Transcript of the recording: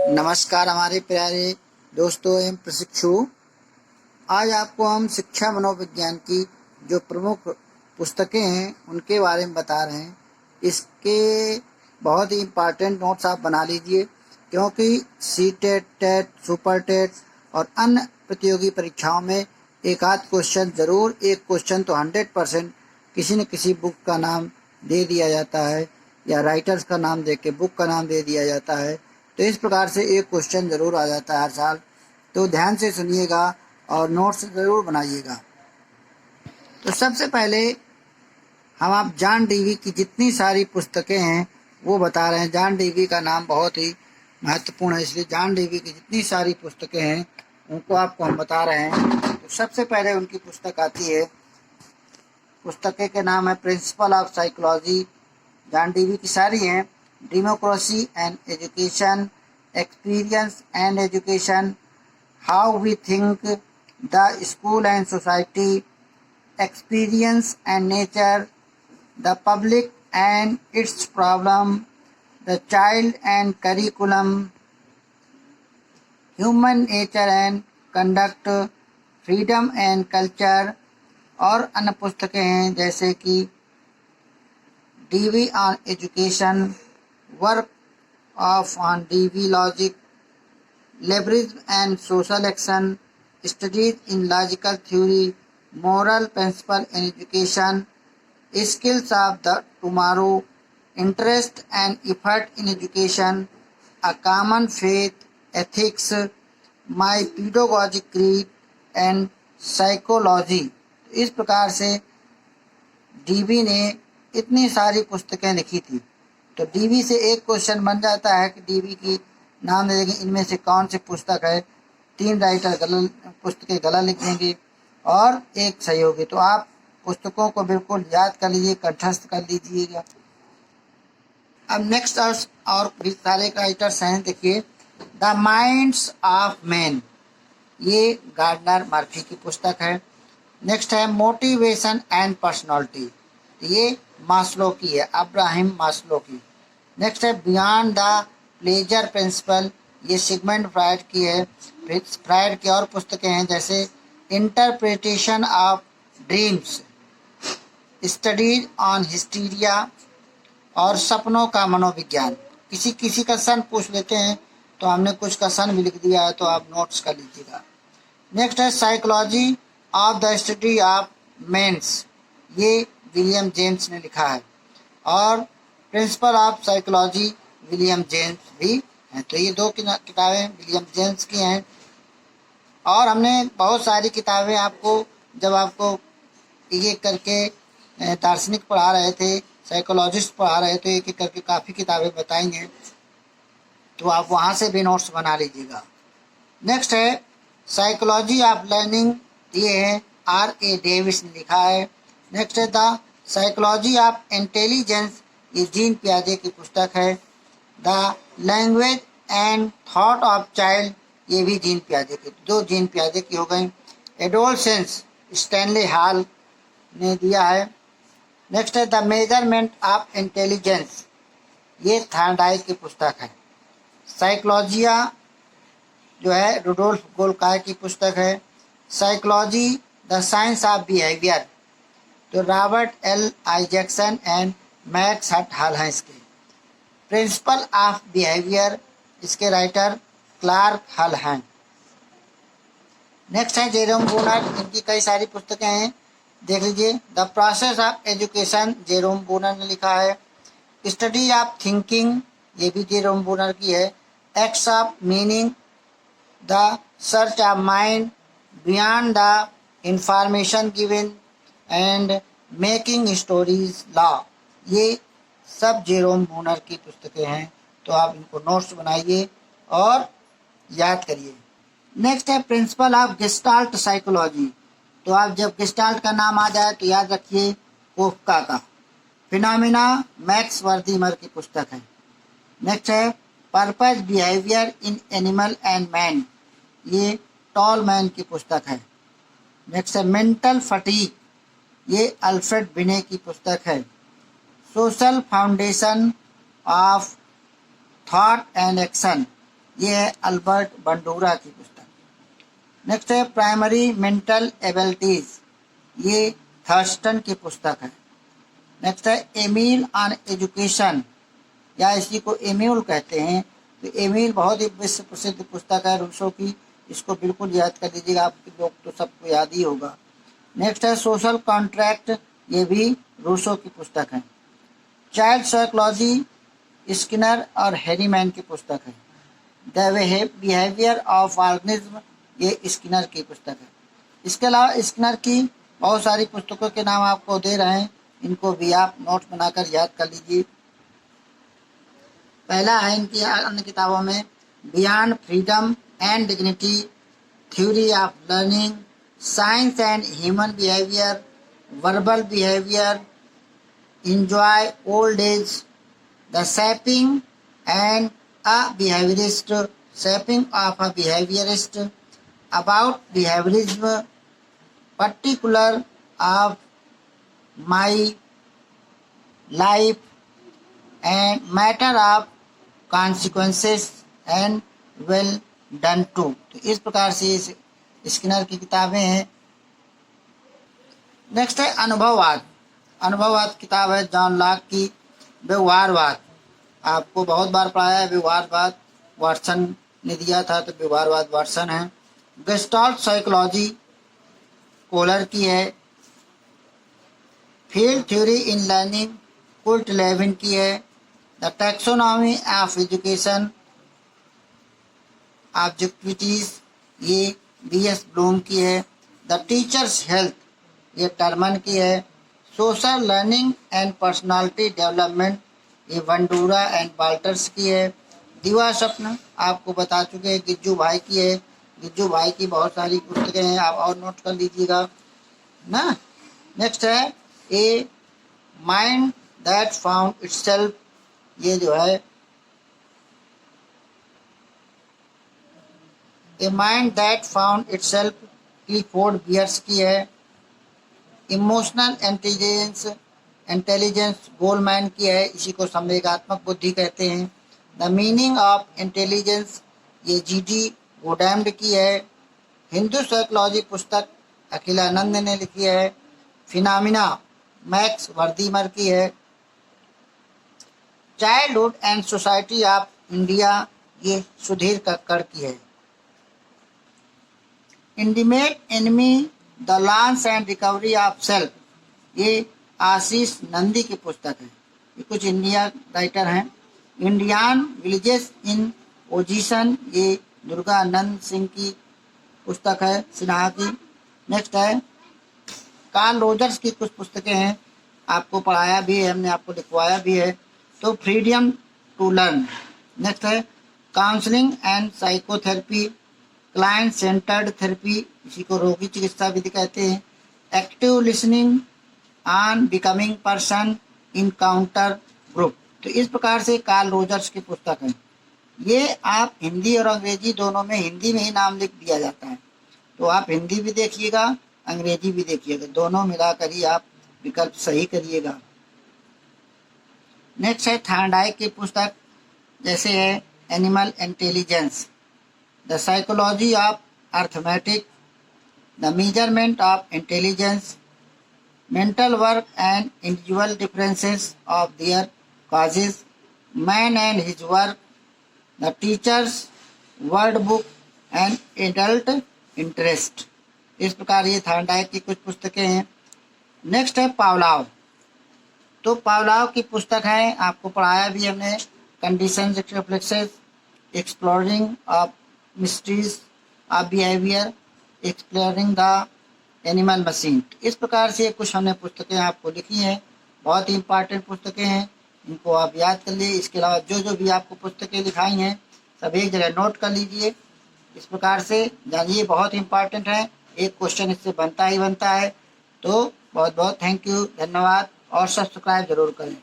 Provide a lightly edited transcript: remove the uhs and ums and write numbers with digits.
नमस्कार हमारे प्यारे दोस्तों एवं प्रशिक्षु। आज आपको हम शिक्षा मनोविज्ञान की जो प्रमुख पुस्तकें हैं उनके बारे में बता रहे हैं। इसके बहुत ही इम्पॉर्टेंट नोट्स आप बना लीजिए, क्योंकि सीटेट, टेट, सुपर टेट और अन्य प्रतियोगी परीक्षाओं में एक आध क्वेश्चन ज़रूर, एक क्वेश्चन तो 100% किसी न किसी बुक का नाम दे दिया जाता है या राइटर्स का नाम दे के बुक का नाम दे दिया जाता है। तो इस प्रकार से एक क्वेश्चन ज़रूर आ जाता है हर साल। तो ध्यान से सुनिएगा और नोट्स ज़रूर बनाइएगा। तो सबसे पहले हम आप जॉन डीवी की जितनी सारी पुस्तकें हैं वो बता रहे हैं। जॉन डीवी का नाम बहुत ही महत्वपूर्ण है, इसलिए जॉन डीवी की जितनी सारी पुस्तकें हैं उनको आपको हम बता रहे हैं। तो सबसे पहले उनकी पुस्तक आती है, पुस्तकें के नाम है principle of psychology. John Dewey की सारी हैं। Democracy and education, experience and education, how we think, the school and society, experience and nature, the public and its problem, the child and curriculum, human nature and conduct, freedom and culture और अन्य पुस्तकें हैं जैसे कि Dewey on education, work of on Dewey logic, liberalism and social action, studies in logical theory, moral principle in education, skills of the tomorrow, interest and effort in education, a common faith, ethics, my pedagogic creed and psychology. इस प्रकार से DV ने इतनी सारी पुस्तकें लिखी थी। तो डीवी से एक क्वेश्चन बन जाता है कि डीवी की नाम दे देंगे, इनमें से कौन सी पुस्तक है। 3 राइटर गलत पुस्तकें गलत लिख देंगे और एक सही होगी। तो आप पुस्तकों को बिल्कुल याद कर लीजिए, कंठस्थ कर लीजिएगा। अब नेक्स्ट और भी सारे राइटर्स हैं। देखिए, द माइंड्स ऑफ मैन, ये गार्डनर मर्फी की पुस्तक है। नेक्स्ट है मोटिवेशन एंड पर्सनालिटी, ये मास्लो की है, अब्राहम मास्लो की। नेक्स्ट है बियॉन्ड द प्लेजर प्रिंसिपल, ये सिगमंड फ्रायड की है। फ्रायड की और पुस्तकें हैं जैसे interpretation of dreams, studies on hysteria और सपनों का मनोविज्ञान। किसी किसी का सन पूछ लेते हैं तो हमने कुछ का सन भी लिख दिया है, तो आप नोट्स कर लीजिएगा। नेक्स्ट है psychology of the study of men's, ये विलियम जेम्स ने लिखा है। और principle of psychology William James भी हैं। तो ये 2 किताबें विलियम जेम्स की हैं। और हमने बहुत सारी किताबें आपको, जब आपको एक करके दार्शनिक पढ़ा रहे थे, साइकोलॉजिस्ट पढ़ा रहे थे, एक एक करके काफ़ी किताबें बताएंगे, तो आप वहाँ से भी नोट्स बना लीजिएगा। नेक्स्ट है साइकोलॉजी ऑफ लर्निंग, ये है R.A. डेविस ने लिखा है। नेक्स्ट है द साइकोलॉजी ऑफ इंटेलिजेंस, ये जीन पियाजे की पुस्तक है। The language and thought of child, ये भी जीन पियाजे की, 2 जीन पियाजे की हो गई। एडोलसेंस, स्टैनली हॉल ने दिया है। नेक्स्ट है द मेजरमेंट ऑफ इंटेलिजेंस, ये थॉर्नडाइक की पुस्तक है। साइकोलॉजिया जो है रुडोल्फ गोल्काय की पुस्तक है। Psychology the science of behaviour, तो Robert L Isaacson and max हट हॉल हैं इसके। प्रिंसिपल ऑफ बिहेवियर, इसके राइटर क्लार्क हल हैं। नेक्स्ट है जेरोम बूनर, इनकी कई सारी पुस्तकें हैं, देख लीजिए। The process of education, Jerome Bruner ने लिखा है। स्टडी ऑफ थिंकिंग, ये भी जेरोम बूनर की है। Acts of meaning, the search of mind, beyond the information given and making stories law, ये सब जेरोम बूनर की पुस्तकें हैं। तो आप इनको नोट्स बनाइए और याद करिए। नेक्स्ट है प्रिंसिपल ऑफ गेस्टाल्ट साइकोलॉजी, तो आप जब गेस्टाल्ट का नाम आ जाए तो याद रखिए कोफका का। फिनोमिना, मैक्स वर्दीमर की पुस्तक है। नेक्स्ट है purpose behaviour in animal and man, ये टॉलमैन की पुस्तक है। नेक्स्ट है मेंटल फटीग, ये अल्फ्रेड बिने की पुस्तक है। Social foundation of thought and action, ये है अल्बर्ट बंडूरा की पुस्तक। नेक्स्ट है प्राइमरी मेंटल एबिलिटीज, ये थर्स्टन की पुस्तक है। नेक्स्ट है एमिल ऑन एजुकेशन, या इसी को एम्यूल कहते हैं। तो एमिल बहुत ही विश्व प्रसिद्ध पुस्तक है रूसो की, इसको बिल्कुल याद कर लीजिएगा, आप लोग तो सबको याद ही होगा। नेक्स्ट है सोशल कॉन्ट्रैक्ट, ये भी रूसो की पुस्तक है। चाइल्ड साइकोलॉजी स्किनर और हैरीमैन की पुस्तक है। द बिहेवियर ऑफ ऑर्गेनिज्म, ये स्किनर की पुस्तक है। इसके अलावा स्किनर की बहुत सारी पुस्तकों के नाम आपको दे रहे हैं, इनको भी आप नोट बनाकर याद कर लीजिए। पहला है इनकी अन्य किताबों में beyond freedom and dignity, theory of learning, science and human behaviour, verbal behaviour, enjoy old age, the shaping and a behaviorist, shaping of a behaviorist, about behaviorism, particular of my life and matter of consequences and well done too। तो इस प्रकार से इस Skinner की किताबें हैं। Next है अनुभववाद। अनुभववाद किताब है जॉन लॉक की। व्यवहारवाद आपको बहुत बार पढ़ाया है, व्यवहारवाद वाटसन ने दिया था, तो व्यवहारवाद वाटसन है। गेस्टाल्ट साइकोलॉजी कोलर की है। Field theory in learning Kurt Lewin की है। The taxonomy of education objectivities, ये बीएस ब्लूम की है। द टीचर्स हेल्थ, ये टर्मन की है। Social learning and personality development, ये बंडूरा एंड बाल्टर्स की है। दिवा स्वप्न आपको बता चुके हैं, गिज्जू भाई की है। गिज्जू भाई की बहुत सारी पुस्तकें हैं, आप और नोट कर लीजिएगा ना। नेक्स्ट है a mind that found itself, ये जो है a mind that found itself Clifford Beers की है। इमोशनल इंटेलिजेंस गोलमैन की है, इसी को संवेगात्मक बुद्धि कहते हैं। द मीनिंग ऑफ इंटेलिजेंस, ये जीडी गोडैम्ड की है। हिंदू साइकोलॉजी पुस्तक अखिलानंद ने लिखी है। फिनोमिना मैक्स वर्दीमर की है। Childhood and society of India, ये सुधीर कक्कड़ की है। Intimate enemy the loans and recovery of self, ये आशीष नंदी की पुस्तक है, ये कुछ इंडिया राइटर हैं। इंडियन विलेजेस इन पोजीशन, ये दुर्गानंद सिंह की पुस्तक है, सिन्हा की। नेक्स्ट है कार्ल रोजर्स की कुछ पुस्तकें हैं, आपको पढ़ाया भी है, हमने आपको लिखवाया भी है। तो फ्रीडम टू लर्न। नेक्स्ट है counselling and psychotherapy, client centred therapy, इसी को रोगी चिकित्सा विधि कहते हैं। Active listening on becoming person in counter group, तो इस प्रकार से कार्ल रोजर्स की पुस्तक है। ये आप हिंदी और अंग्रेजी दोनों में, हिंदी में ही नाम लिख दिया जाता है, तो आप हिंदी भी देखिएगा अंग्रेजी भी देखिएगा, दोनों मिलाकर ही आप विकल्प सही करिएगा। नेक्स्ट है थार्डाइक की पुस्तक, जैसे है animal intelligence, the psychology of arithmetic, the measurement of intelligence, mental work and individual differences of their causes, man and his work, the teacher's word book and adult interest। इस प्रकार ये थार्डाइक की कुछ पुस्तकें हैं। नेक्स्ट है पावलाव। तो पावलाव की पुस्तक है, आपको पढ़ाया भी हमने, conditions reflexes, exploring of mysteries of behaviour, exploring the animal machine. इस प्रकार से कुछ हमने पुस्तकें आपको लिखी हैं, बहुत ही इंपॉर्टेंट पुस्तकें हैं, इनको आप याद कर लिए। इसके अलावा जो जो भी आपको पुस्तकें लिखाई हैं सब एक जगह नोट कर लीजिए। इस प्रकार से जानिए, बहुत इंपॉर्टेंट है, एक क्वेश्चन इससे बनता ही बनता है। तो बहुत बहुत थैंक यू, धन्यवाद, और सब्सक्राइब जरूर करें।